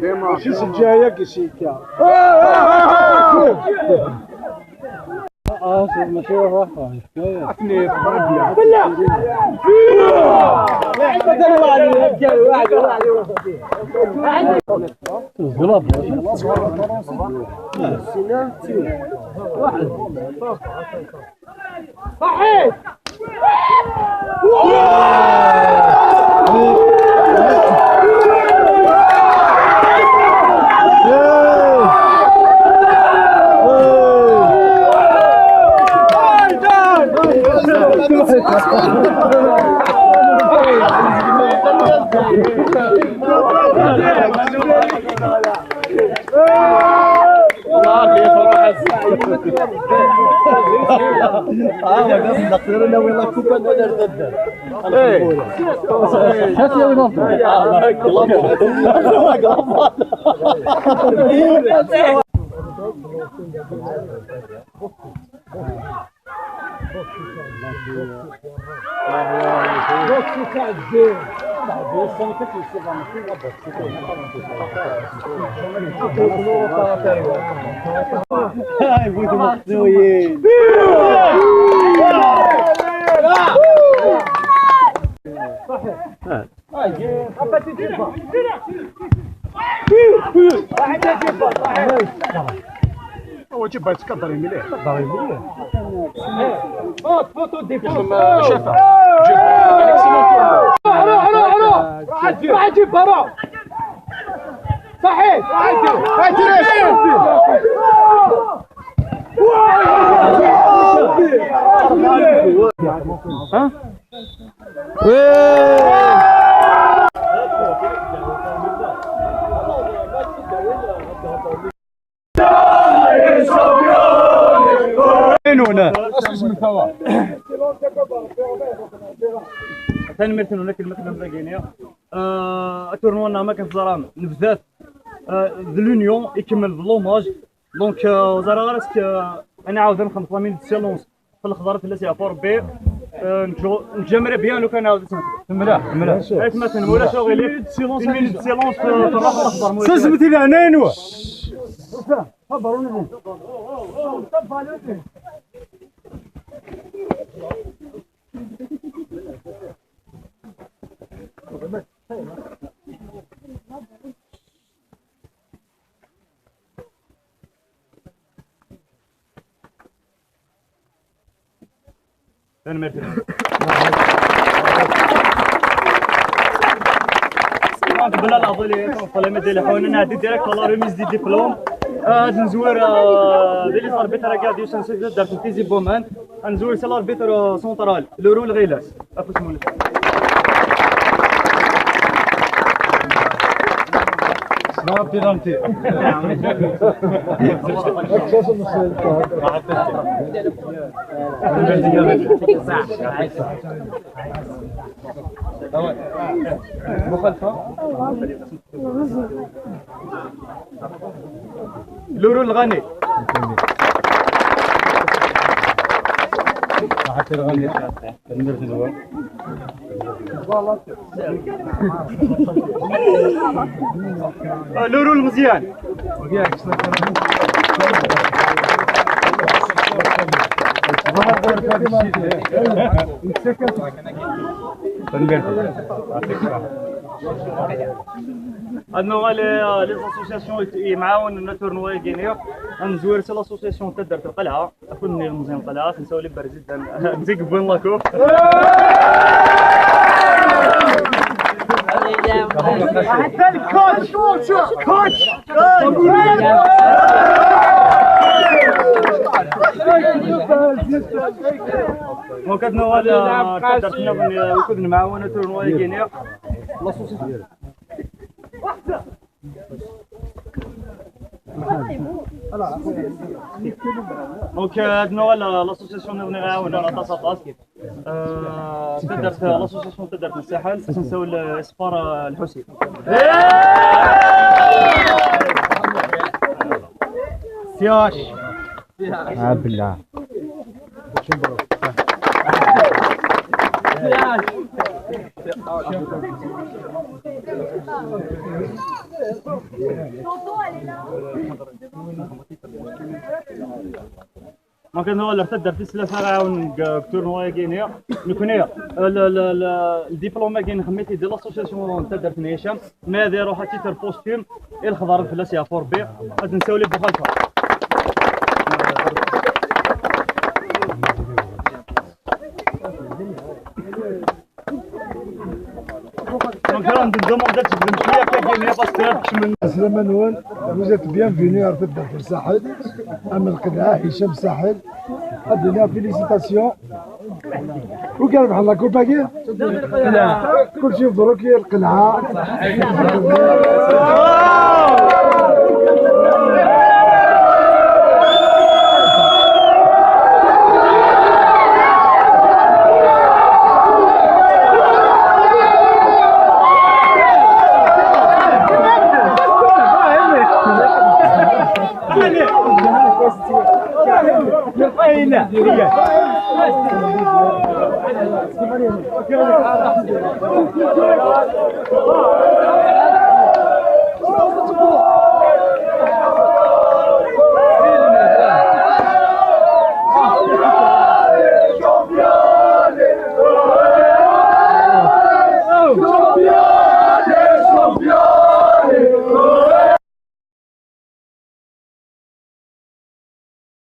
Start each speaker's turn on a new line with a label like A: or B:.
A: ديمار شي سجايه كيشيكا ماشي واحد عفني هو جيب بايت كضري مليح فوتو دي شافه راح تجيب برا صحيح هنا اش من ثواب ثاني مرتين هناك المكنه مزاقينيا التورنوا ما كان في زرام نبذات لونيون يكمل بلوماج دونك وزاره راسك انا عاود نخلص لامين سيلونس في الخضرات اللي سي افور بي نجمر بيان لو كان عاود ملاح مثلا ولا شغل سيلونس في الرقم الاخضر سميتي لها نينو خبروني ثاني مرتين بالله العظيم طالما ديال حاولنا نعدي ديريكت على ريميز دي ديبلوم نزور ديلي زاربيتر قاعد يوسنسيف دارت تيزي بومان نزور سي لاربيتر سونترال لورو الغيلاس افوس مولد ما بيرانتي مخالفة لورو الغني حتى الغني لورو المزيان عندنا لي زاسوسياسيون يمعاون تورنوا كينيا. نزوير سي لاسوسياسيون تاع دارت القلعه، كنا مزيان القلعه نساو لي بريزيد نزيك بوين لاكو.
B: حتى الكوتش كوتش
A: دونك عندنا ولا درتنا وكنا معاونه تورنوا كينيا لاسوسياسيون. دونك عندنا ولا لاسوسياسيون اللي نعاونوا على طاس تدرت لاسوسياسيون تدرت الساحل باش نساو الاسبار الحسين.
B: سياش
C: بالله
A: ما كان هو اللي ارتد في سلاسة عاون تورنوا كينيا نكونيا الدبلوم كاين خميتي ديال لاسوسياسيون تاع درت هشام ما هذه روح تيتر بوستيم الخضر فلاسيا فور بي غادي نساو لي بوخالفا.
D: Assalamu alaikum, vous êtes bienvenus à Arfet Darfur Sahel, Amel Qadha, Hicham Sahel, Adina, félicitations. Où est-ce que la coupe à qui? Tout le monde qui est Qadha.
B: هنا